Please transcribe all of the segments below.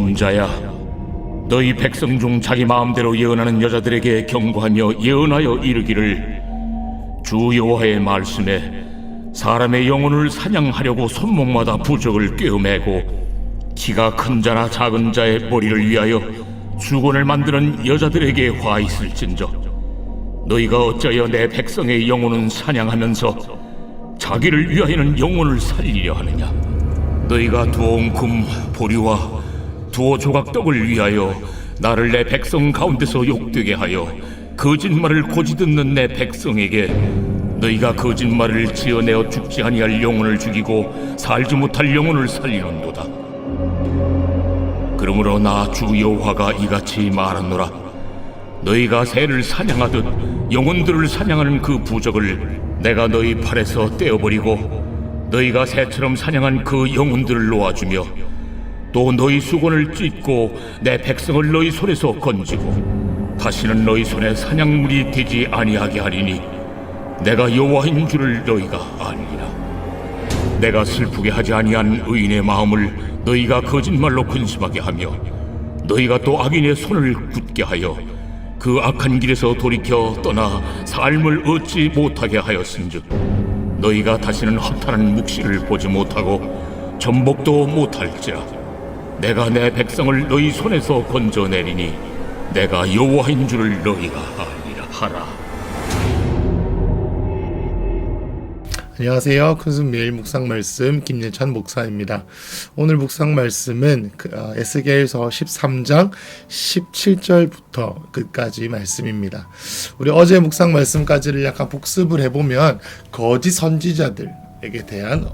인자야, 너희 백성 중 자기 마음대로 예언하는 여자들에게 경고하며 예언하여 이르기를, 주 여호와의 말씀에 사람의 영혼을 사냥하려고 손목마다 부적을 꿰어매고 키가 큰 자나 작은 자의 머리를 위하여 수건을 만드는 여자들에게 화 있을진저, 너희가 어찌하여 내 백성의 영혼은 사냥하면서 자기를 위하여는 영혼을 살리려 하느냐? 너희가 두어온 금 보리와 두어 조각 떡을 위하여 나를 내 백성 가운데서 욕되게 하여 거짓말을 고지 듣는 내 백성에게 너희가 거짓말을 지어내어 죽지 아니할 영혼을 죽이고 살지 못할 영혼을 살리는도다. 그러므로 나 주 여호와가 이같이 말하노라. 너희가 새를 사냥하듯 영혼들을 사냥하는 그 부적을 내가 너희 팔에서 떼어버리고 너희가 새처럼 사냥한 그 영혼들을 놓아주며 또 너희 수건을 찢고 내 백성을 너희 손에서 건지고 다시는 너희 손에 사냥물이 되지 아니하게 하리니 내가 여호와인 줄을 너희가 아니라. 내가 슬프게 하지 아니한 의인의 마음을 너희가 거짓말로 근심하게 하며 너희가 또 악인의 손을 굳게 하여 그 악한 길에서 돌이켜 떠나 삶을 얻지 못하게 하였은즉 너희가 다시는 허탄한 묵시를 보지 못하고 전복도 못할지라. 내가 내 백성을 너희 손에서 건져내리니 내가 여호와인 줄을 너희가 알리라 하라. 안녕하세요. 큰순 매일 묵상 말씀 김예찬 목사입니다. 오늘 묵상 말씀은 에스겔서 13장 17절부터 끝까지 말씀입니다. 우리 어제 묵상 말씀까지를 약간 복습을 해보면 거짓 선지자들에게 대한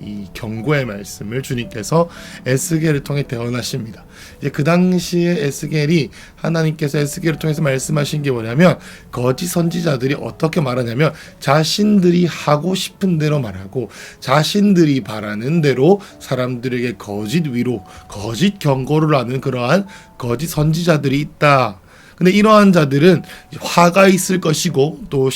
이 경고의 말씀을 주님께서 에스겔을 통해 대언하십니다. 이제 그 당시에 하나님께서 에스겔을 통해서 말씀하신 게 뭐냐면, 거짓 선지자들이 어떻게 말하냐면 자신들이 하고 싶은 대로 말하고 자신들이 바라는 대로 사람들에게 거짓 위로, 거짓 경고를 하는 그러한 거짓 선지자들이 있다. 근데 이러한 자들은 화가 있을 것이고 또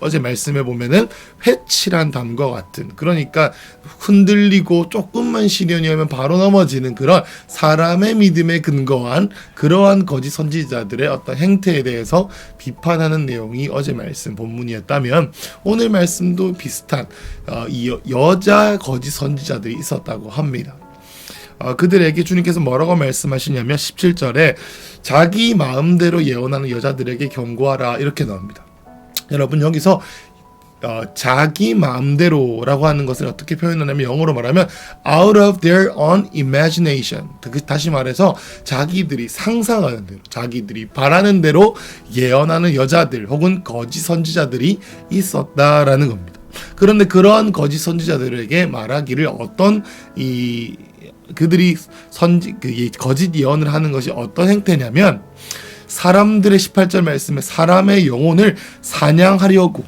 어제 말씀해 보면은 회칠한 담과 같은, 그러니까 흔들리고 조금만 시련이 오면 바로 넘어지는 그런 사람의 믿음에 근거한 그러한 거짓 선지자들의 어떤 행태에 대해서 비판하는 내용이 어제 말씀 본문이었다면, 오늘 말씀도 비슷한 이 여자 거짓 선지자들이 있었다고 합니다. 그들에게 주님께서 뭐라고 말씀하시냐면 17절에 자기 마음대로 예언하는 여자들에게 경고하라 이렇게 나옵니다. 여러분, 여기서 자기 마음대로라고 하는 것을 어떻게 표현하냐면, 영어로 말하면 out of their own imagination, 다시 말해서 자기들이 상상하는 대로, 자기들이 바라는 대로 예언하는 여자들 혹은 거짓 선지자들이 있었다라는 겁니다. 그런데 그러한 거짓 선지자들에게 말하기를 그들이 거짓 예언을 하는 것이 어떤 행태냐면, 사람들의 18절 말씀에 사람의 영혼을 사냥하려고,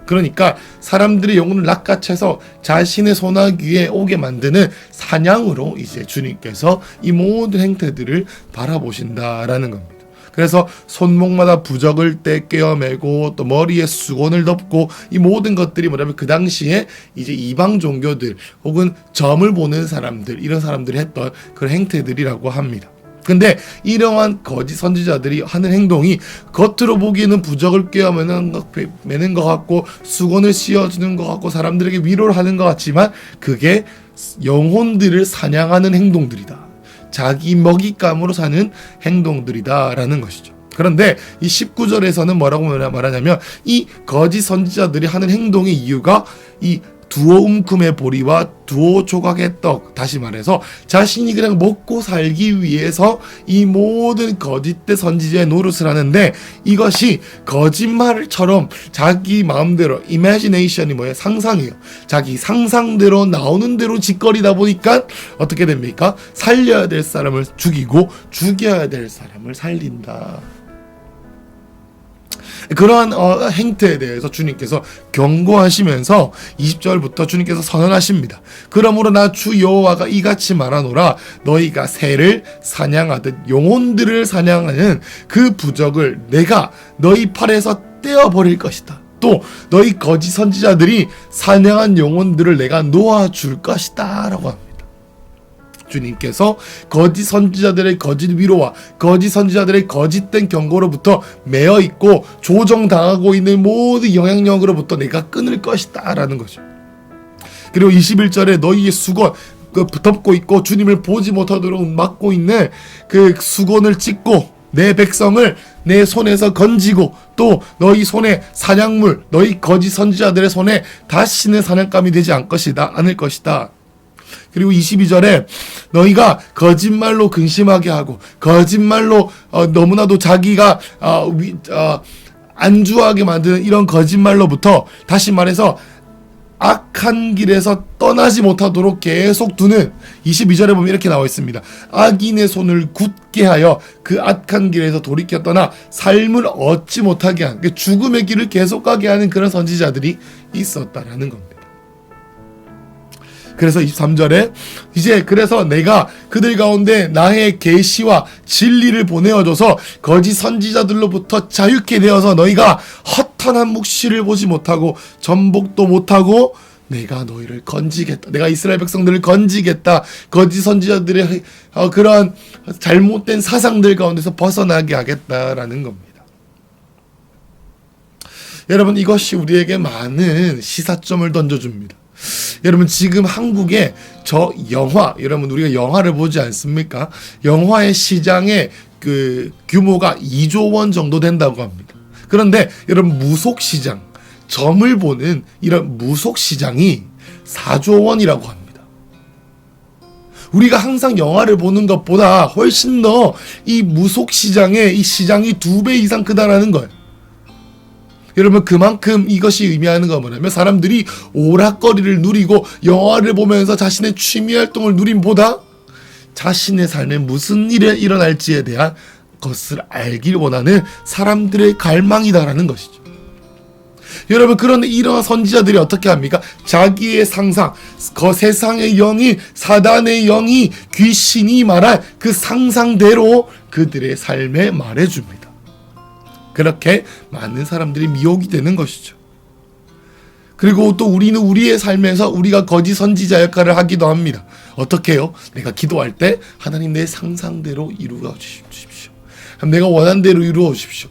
그러니까 사람들의 영혼을 낚아채서 자신의 손아귀에 오게 만드는 사냥으로 이제 주님께서 이 모든 행태들을 바라보신다라는 겁니다. 그래서 손목마다 부적을 꿰어매고 또 머리에 수건을 덮고, 이 모든 것들이 뭐냐면 그 당시에 이제 이방 종교들 혹은 점을 보는 사람들, 이런 사람들이 했던 그런 행태들이라고 합니다. 근데 이러한 거짓 선지자들이 하는 행동이 겉으로 보기에는 부적을 꿰어매는 것 같고 수건을 씌워주는 것 같고 사람들에게 위로를 하는 것 같지만, 그게 영혼들을 사냥하는 행동들이다, 자기 먹잇감으로 사는 행동들이다라는 것이죠. 그런데 이 19절에서는 뭐라고 말하냐면, 이 거짓 선지자들이 하는 행동의 이유가 이 두어 움큼의 보리와 두어 조각의 떡, 다시 말해서 자신이 그냥 먹고 살기 위해서 이 모든 거짓된 선지자의 노릇을 하는데, 이것이 거짓말처럼 자기 마음대로, imagination이 뭐예요? 상상이에요. 자기 상상대로 나오는 대로 짓거리다 보니까 어떻게 됩니까? 살려야 될 사람을 죽이고 죽여야 될 사람을 살린다. 그러한 행태에 대해서 주님께서 경고하시면서 20절부터 주님께서 선언하십니다. 그러므로 나 주 여호와가 이같이 말하노라. 너희가 새를 사냥하듯 영혼들을 사냥하는 그 부적을 내가 너희 팔에서 떼어버릴 것이다. 또 너희 거짓 선지자들이 사냥한 영혼들을 내가 놓아줄 것이다 라고 합니다. 주님께서 거짓 선지자들의 거짓 위로와 거짓 선지자들의 거짓된 경고로부터 매여 있고 조정당하고 있는 모든 영향력으로부터 내가 끊을 것이다 라는 거죠. 그리고 21절에 너희의 수건 덮고 있고 주님을 보지 못하도록 막고 있는 그 수건을 찢고 내 백성을 내 손에서 건지고 또 너희 손에 사냥물 너희 거짓 선지자들의 손에 다시는 사냥감이 되지 않을 것이다. 그리고 22절에 너희가 거짓말로 근심하게 하고 거짓말로 너무나도 자기가 안주하게 만드는 이런 거짓말로부터 다시 말해서 악한 길에서 떠나지 못하도록 계속 두는 22절에 보면 이렇게 나와 있습니다. 악인의 손을 굳게 하여 그 악한 길에서 돌이켜 떠나 삶을 얻지 못하게 한 죽음의 길을 계속 가게 하는 그런 선지자들이 있었다라는 겁니다. 그래서 23절에 이제 그래서 내가 그들 가운데 나의 계시와 진리를 보내어줘서 거짓 선지자들로부터 자유케 되어서 너희가 허탄한 묵시를 보지 못하고 전복도 못하고 내가 너희를 건지겠다. 내가 이스라엘 백성들을 건지겠다. 거짓 선지자들의 그러한 잘못된 사상들 가운데서 벗어나게 하겠다라는 겁니다. 여러분 이것이 우리에게 많은 시사점을 던져줍니다. 여러분 지금 한국의 저 영화 여러분 우리가 영화를 보지 않습니까? 영화의 시장의 그 규모가 2조 원 정도 된다고 합니다. 그런데 여러분 무속 시장 점을 보는 이런 무속 시장이 4조 원이라고 합니다. 우리가 항상 영화를 보는 것보다 훨씬 더 이 무속 시장의 이 시장이 2배 이상 크다라는 거예요. 여러분 그만큼 이것이 의미하는 건 뭐냐면 사람들이 오락거리를 누리고 영화를 보면서 자신의 취미활동을 누림보다 자신의 삶에 무슨 일이 일어날지에 대한 것을 알길 원하는 사람들의 갈망이다라는 것이죠. 여러분 그런데 이러한 선지자들이 어떻게 합니까? 자기의 상상, 세상의 영이 사단의 영이 귀신이 말할 그 상상대로 그들의 삶에 말해줍니다. 그렇게 많은 사람들이 미혹이 되는 것이죠. 그리고 또 우리는 우리의 삶에서 우리가 거짓 선지자 역할을 하기도 합니다. 어떻게 해요? 내가 기도할 때 하나님 내 상상대로 이루어 주십시오. 내가 원하는 대로 이루어 주십시오.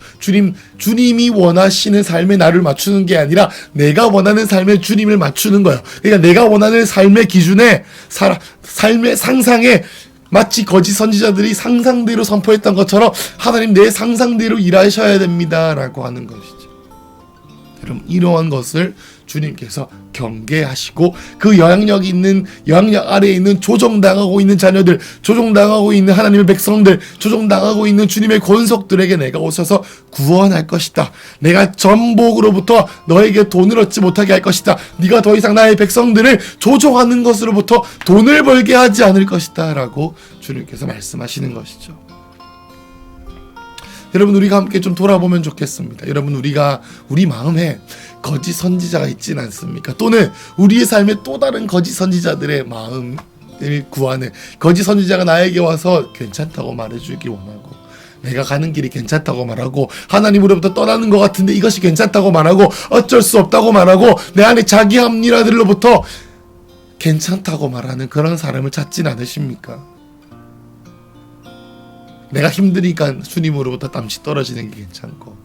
주님이 원하시는 삶에 나를 맞추는 게 아니라 내가 원하는 삶에 주님을 맞추는 거예요. 그러니까 내가 원하는 삶의 기준에 삶의 상상에 마치 거짓 선지자들이 상상대로 선포했던 것처럼 하나님 내 상상대로 일하셔야 됩니다라고 하는 것이죠. 여러분 이러한 것을 주님께서 경계하시고 그 영향력 아래에 있는 조종당하고 있는 자녀들, 조종당하고 있는 하나님의 백성들, 조종당하고 있는 주님의 권속들에게 내가 오셔서 구원할 것이다. 내가 전복으로부터 너에게 돈을 얻지 못하게 할 것이다. 네가 더 이상 나의 백성들을 조종하는 것으로부터 돈을 벌게 하지 않을 것이다 라고 주님께서 말씀하시는 것이죠. 여러분 우리가 함께 좀 돌아보면 좋겠습니다. 여러분 우리가 우리 마음에 거짓 선지자가 있지는 않습니까? 또는 우리의 삶에 또 다른 거짓 선지자들의 마음을 구하는 거짓 선지자가 나에게 와서 괜찮다고 말해주기 원하고 내가 가는 길이 괜찮다고 말하고 하나님으로부터 떠나는 것 같은데 이것이 괜찮다고 말하고 어쩔 수 없다고 말하고 내 안에 자기 합리화들로부터 괜찮다고 말하는 그런 사람을 찾진 않으십니까? 내가 힘드니까 주님으로부터 잠시 떨어지는 게 괜찮고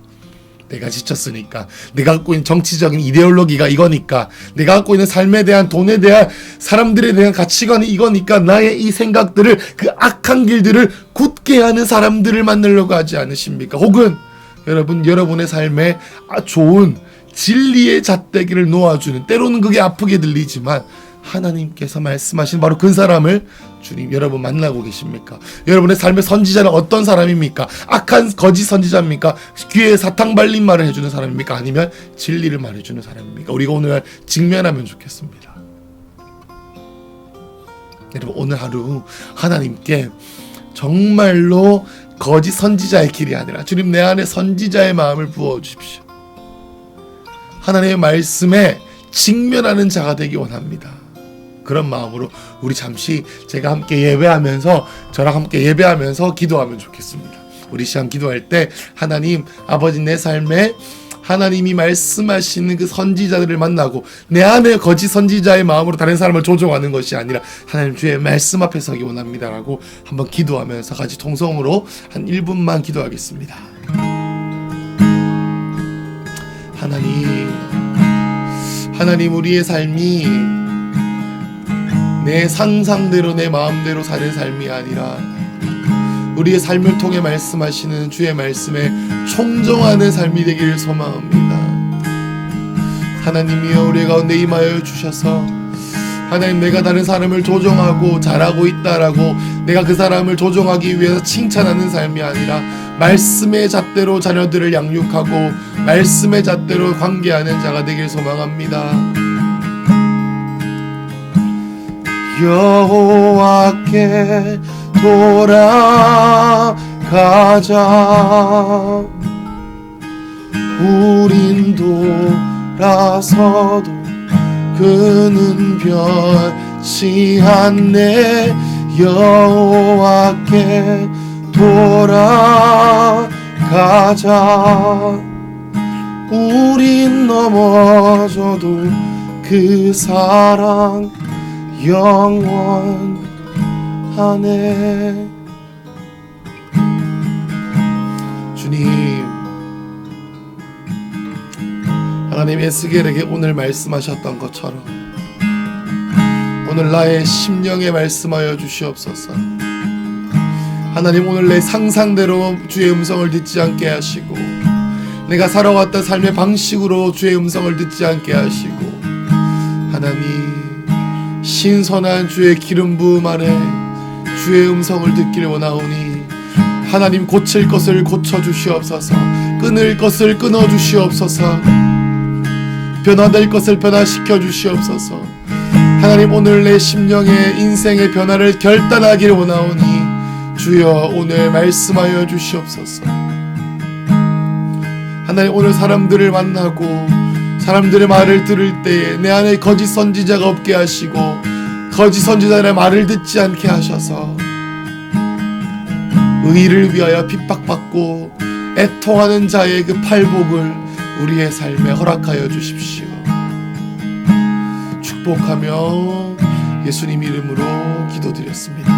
내가 지쳤으니까 내가 갖고 있는 정치적인 이데올로기가 이거니까 내가 갖고 있는 삶에 대한 돈에 대한 사람들에 대한 가치관이 이거니까 나의 이 생각들을 그 악한 길들을 굳게 하는 사람들을 만나려고 하지 않으십니까? 혹은 여러분의 삶에 좋은 진리의 잣대기를 놓아주는 때로는 그게 아프게 들리지만 하나님께서 말씀하신 바로 그 사람을 주님 여러분 만나고 계십니까? 여러분의 삶의 선지자는 어떤 사람입니까? 악한 거짓 선지자입니까? 귀에 사탕 발린 말을 해주는 사람입니까? 아니면 진리를 말해주는 사람입니까? 우리가 오늘 직면하면 좋겠습니다. 여러분 오늘 하루 하나님께 정말로 거짓 선지자의 길이 아니라 주님 내 안에 선지자의 마음을 부어주십시오. 하나님의 말씀에 직면하는 자가 되기 원합니다. 그런 마음으로 우리 잠시 제가 함께 예배하면서 저랑 함께 예배하면서 기도하면 좋겠습니다. 우리 시간 기도할 때 하나님 아버지 내 삶에 하나님이 말씀하시는 그 선지자들을 만나고 내 안에 거짓 선지자의 마음으로 다른 사람을 조종하는 것이 아니라 하나님 주의 말씀 앞에 서기 원합니다라고 한번 기도하면서 같이 통성으로 한 1분만 기도하겠습니다. 하나님 우리의 삶이 내 상상대로 내 마음대로 사는 삶이 아니라 우리의 삶을 통해 말씀하시는 주의 말씀에 총정하는 삶이 되기를 소망합니다. 하나님이여 우리 가운데 임하여 주셔서 하나님 내가 다른 사람을 조종하고 잘하고 있다라고 내가 그 사람을 조종하기 위해서 칭찬하는 삶이 아니라 말씀의 잣대로 자녀들을 양육하고 말씀의 잣대로 관계하는 자가 되길 소망합니다. 여호와께 돌아가자. 우린 돌아서도 그는 변치 않네. 여호와께 돌아가자. 우린 넘어져도 그 사랑 영원하네. 주님, 하나님 에스겔에게 오늘 말씀하셨던 것처럼 오늘 나의 심령에 말씀하여 주시옵소서. 하나님 오늘 내 상상대로 주의 음성을 듣지 않게 하시고 내가 살아왔던 삶의 방식으로 주의 음성을 듣지 않게 하시고 하나님 신선한 주의 기름 부음 안에 주의 음성을 듣기를 원하오니 하나님 고칠 것을 고쳐주시옵소서. 끊을 것을 끊어주시옵소서. 변화될 것을 변화시켜 주시옵소서. 하나님 오늘 내 심령의 인생의 변화를 결단하기를 원하오니 주여 오늘 말씀하여 주시옵소서. 하나님 오늘 사람들을 만나고 사람들의 말을 들을 때에 내 안에 거짓 선지자가 없게 하시고 거짓 선지자의 말을 듣지 않게 하셔서 의를 위하여 핍박받고 애통하는 자의 그 팔복을 우리의 삶에 허락하여 주십시오. 축복하며 예수님 이름으로 기도드렸습니다.